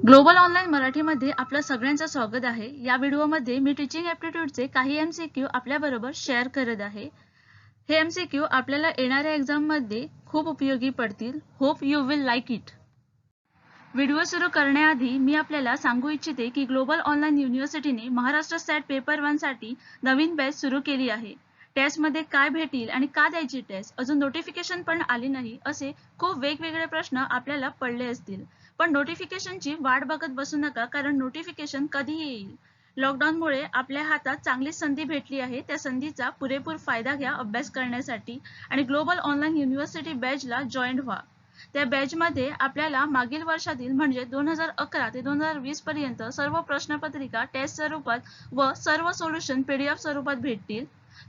Global online मराठीमध्ये आपलं सगळ्यांचं स्वागत आहे. या व्हिडिओमध्ये मी टीचिंग ॲप्टिट्यूडचे काही MCQ आपल्याबरोबर शेअर करत आहे. हे MCQ आपल्याला येणाऱ्या एक्झाममध्ये खूप उपयोगी पडतील. Hope you will like it. Video सुरू करण्याआधी मी आपल्याला सांगू इच्छिते की ग्लोबल ऑनलाईन युनिव्हर्सिटीने महाराष्ट्र स्टॅट पेपर 1 साठी नवीन बॅच सुरू केली आहे. टेस्टमध्ये काय भेटेल आणि का द्यायची टेस्ट, अजून नोटिफिकेशन पण आली नाही, असे खूप वेगवेगळे प्रश्न आपल्याला पडले असतील. पण नोटिफिकेशनची वाट बघत बसू नका, कारण नोटिफिकेशन कधीही येईल. लॉकडाऊनमुळे आपल्या हातात चांगली संधी भेटली आहे. त्या संधीचा पुरेपूर फायदा घ्या अभ्यास करण्यासाठी आणि ग्लोबल ऑनलाईन युनिव्हर्सिटी बॅचला जॉईन व्हा. त्या बॅचमध्ये आपल्याला मागील वर्षातील म्हणजे 2011 ते 2020 पर्यंत सर्व प्रश्नपत्रिका टेस्ट स्वरूपात व सर्व सोल्युशन PDF स्वरूपात भेटतील.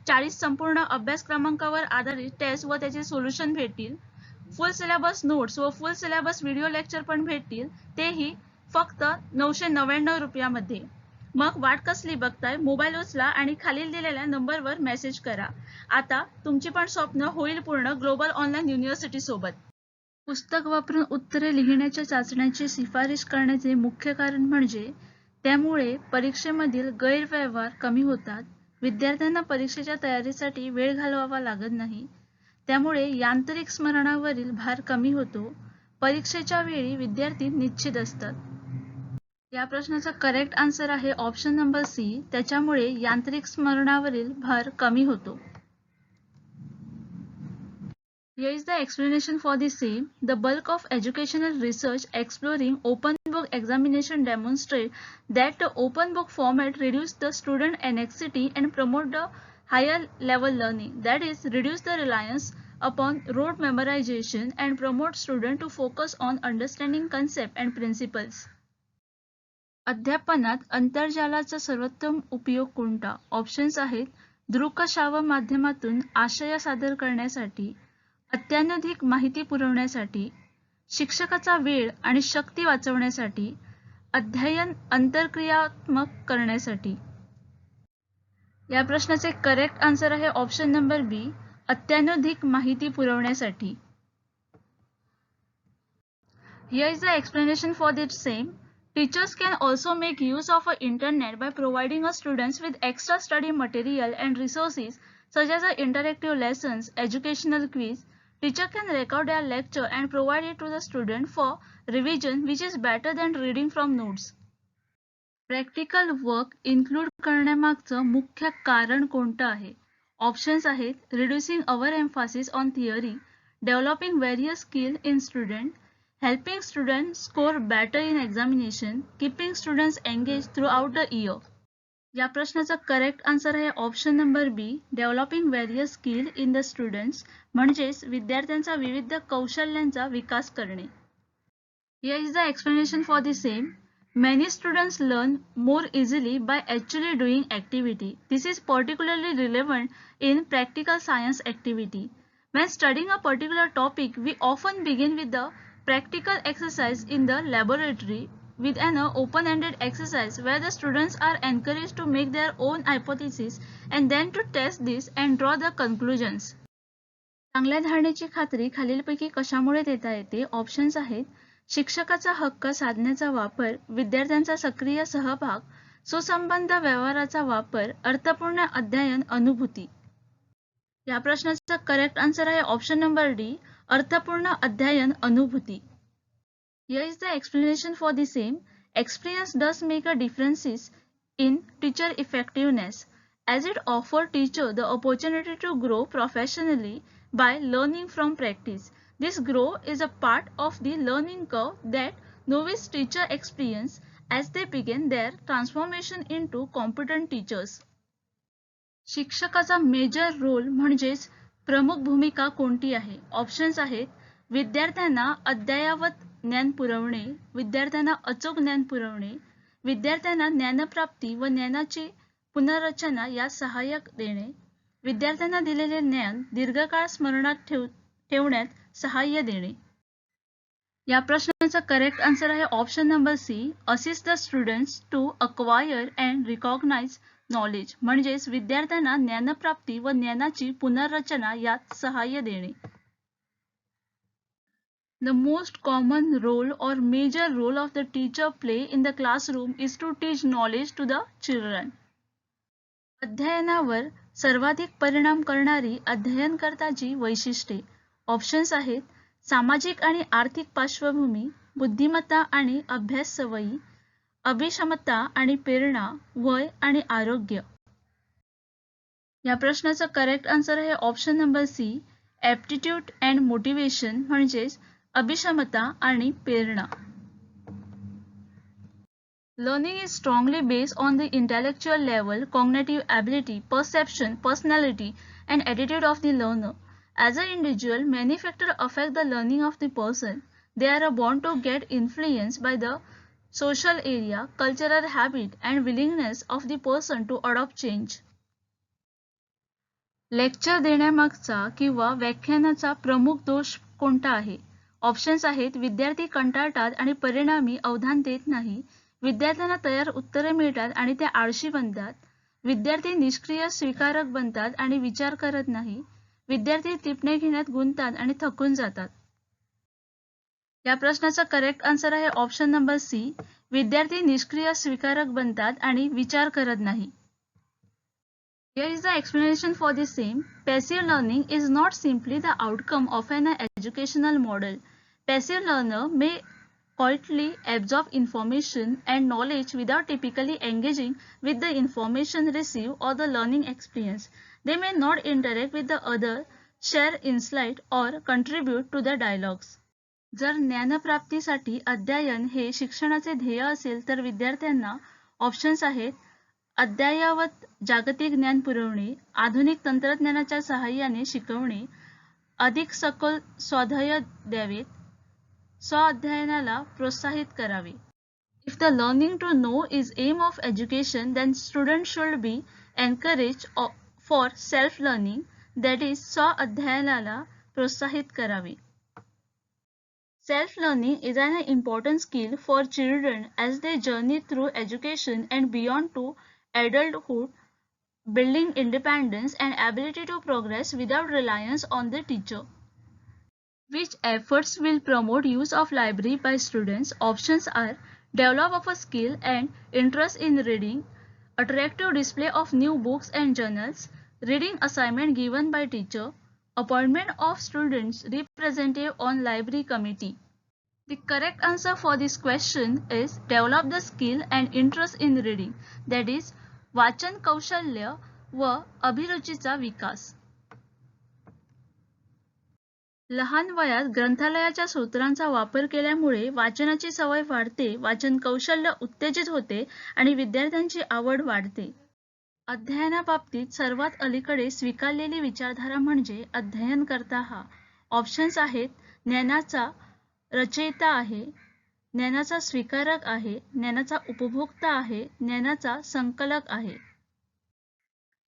40 संपूर्ण अभ्यासक्रमांकावर आधारित टेस्ट व त्याचे सोल्युशन भेटतील. फुल सिलेबस नोट्स व फुल सिलेबस व्हिडिओ लेक्चर पण भेटतील, तेही फक्त 999 रुपयामध्ये. मग वाट कसली बघताय? मोबाईल उचला आणि खालील दिलेल्या नंबरवर मेसेज करा. आता तुमची पण स्वप्न होईल पूर्ण ग्लोबल ऑनलाईन युनिव्हर्सिटी सोबत. पुस्तक वापरून उत्तरे लिहिण्याच्या चाचण्यांची शिफारस करण्याचे मुख्य कारण म्हणजे त्यामुळे परीक्षेमधील गैरव्यवहार कमी होतात. विद्यार्थ्यांना परीक्षेच्या तयारीसाठी वेळ घालवावा लागत नाही. त्यामुळे यांत्रिक स्मरणावरील भार कमी होतो. परीक्षेच्या वेळी विद्यार्थी निश्चित असतात. या प्रश्नाचा करेक्ट आन्सर आहे ऑप्शन नंबर सी. त्याच्यामुळे यांत्रिक स्मरणावरील भार कमी होतो. Here is the explanation for the same. The bulk of educational research exploring open book examination demonstrate that the open book format reduce the student anxiety and promote the higher level learning. That is, reduce the reliance upon rote memorization and promote student to focus on understanding concept and principles. अध्यापनात अंतर्जालाचा सर्वोत्तम उपयोग कोणता? Options आहेत दृकश्राव्य माध्यमातून आशय सादर करण्यासाठी, अत्याधुनिक माहिती पुरवण्यासाठी, शिक्षकाचा वेळ आणि शक्ती वाचवण्यासाठी, अध्ययन अंतर्क्रियात्मक करण्यासाठी. या प्रश्नाचे करेक्ट आन्सर आहे ऑप्शन नंबर बी, अत्याधुनिक माहिती पुरवण्यासाठी. Here is the explanation for the same. Teachers can also make use of the internet by providing students with extra study material and resources such as interactive lessons, educational quiz. Teacher can record their lecture and provide it to the student for revision, which is better than reading from notes. Practical work include करण्यामागचं मुख्य कारण कोणतं आहे? Options आहेत reducing our Mphasis on theory, developing various skill in student, helping students score better in examination, keeping students engaged throughout the year. या प्रश्नाचा correct answer आहे option number B, developing various skill in the students, म्हणजेच विद्यार्थ्यांचा विविध कौशल्यांचा विकास करणे. Here is the explanation for the same. Many students learn more easily by actually doing activity. This is particularly relevant in practical science activity. When studying a particular topic, we often begin with the practical exercise in the laboratory with an open-ended exercise where the students are encouraged to make their own hypothesis and then to test this and draw the conclusions. चांगल्या धारणेची खात्री खालीलपैकी कशामुळे देता येते? Options आहेत शिक्षकाचा हक्क साधण्याचा वापर, विद्यार्थ्यांचा सक्रिय सहभाग, सुसंबंध व्यवहाराचा वापर, अर्थपूर्ण अध्ययन अनुभूती. या प्रश्नाचा करेक्ट आन्सर आहे ऑप्शन नंबर डी, अर्थपूर्ण अध्ययन अनुभूती. Here is the explanation for the same. Experience does make a difference in teacher effectiveness as it offers teacher the opportunity to grow professionally by learning from practice. This growth is a part of the learning curve that novice teacher experience as they begin their transformation into competent teachers. शिक्षकाचा major role म्हणजेच प्रमुख भूमिका कोणती आहे? Options आहेत विद्यार्थ्यांना अद्ययावत ज्ञान पुरवणे, विद्यार्थ्यांना अचूक ज्ञान पुरवणे, विद्यार्थ्यांना ज्ञानप्राप्ती व ज्ञानाची पुनर्रचना यात सहाय्यक देणे, विद्यार्थ्यांना दिलेले ज्ञान दीर्घकाळ स्मरणात ठेवण्यात सहाय्य देणे. या प्रश्नाचा करेक्ट आन्सर आहे option number C, assist the students to acquire and recognise knowledge, म्हणजेच विद्यार्थ्यांना ज्ञानप्राप्ती व ज्ञानाची पुनर्रचना यात सहाय्य देणे. The most common role or major role of the teacher play in the classroom is to teach knowledge to the children. अध्ययनावर सर्वाधिक परिणाम करणारी अध्ययनकर्ताची वैशिष्ट्ये. ऑप्शन्स आहेत सामाजिक आणि आर्थिक पार्श्वभूमी, बुद्धिमत्ता आणि अभ्यास सवयी, अभिक्षमता आणि प्रेरणा, वय आणि आरोग्य. या प्रश्नाचा करेक्ट आन्सर आहे option number C, aptitude and motivation म्हणजेच अभिक्षमता आणि प्रेरणा. Learning is strongly based on the intellectual level, cognitive ability, perception, personality, and attitude of the learner. As an individual, many factors affect the learning of the person. They are bound to get influenced by the social area, cultural habit, and willingness of the person to adopt change. Lecture देण्यामागचा किंवा व्याख्यानाचा प्रमुख दोष कोणता आहे? Options आहेत विद्यार्थी कंटाळतात आणि परिणामी अवधान देत नाही, विद्यार्थ्यांना तयार उत्तरे मिळतात आणि ते आळशी बनतात, विद्यार्थी निष्क्रिय स्वीकारक बनतात आणि विचार करत नाही, विद्यार्थी टिपणे घेण्यात गुंततात आणि थकून जातात. या प्रश्नाचा करेक्ट आन्सर आहे ऑप्शन नंबर सी, विद्यार्थी निष्क्रिय स्वीकारक बनतात आणि विचार करत नाही. Here is the explanation for the same. Passive learning is not simply the outcome of an educational model. Passive learner may quietly absorb information and knowledge without typically engaging with the information received or the learning experience. They may not interact with the other, share insight or contribute to the dialogues. जर ज्ञानप्राप्तीसाठी अध्ययन हे शिक्षणाचे ध्येय असेल तर विद्यार्थ्यांना options आहेत अद्ययावत जागतिक ज्ञान पुरवणे, आधुनिक तंत्रज्ञानाच्या सहाय्याने शिकवणे, अधिक सखोल स्वाध्याय द्यावेत, स्व-अध्ययनाला प्रोत्साहित करावे. If the learning to know is aim of education, then students should be encouraged for self-learning, that is, स्व-अध्ययनाला प्रोत्साहित करावे. Self-learning is an important skill for children as they journey through education and beyond to adulthood, building independence and ability to progress without reliance on the teacher. Which efforts will promote use of library by students? Options are develop of a skill and interest in reading, attractive display of new books and journals, reading assignment given by teacher, appointment of students representative on library committee. The correct answer for this question is develop the skill and interest in reading, that is वाचन कौशल्य व अभिरुचीचा विकास. लहान वयात ग्रंथालयाच्या सूत्रांचा वापर केल्यामुळे वाचनाची सवय वाढते, वाचन कौशल्य उत्तेजित होते आणि विद्यार्थ्यांची आवड वाढते. अध्ययनाबाबतीत सर्वात अलीकडे स्वीकारलेली विचारधारा म्हणजे अध्ययनकर्ता हा. ऑप्शन्स आहेत ज्ञानाचा रचयिता आहे, ज्ञानाचा स्वीकारक आहे, ज्ञानाचा उपभोक्ता आहे, ज्ञानाचा संकलक आहे.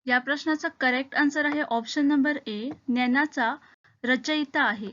या प्रश्नाचा करेक्ट आन्सर आहे ऑप्शन नंबर ए, ज्ञानाचा रचयिता आहे.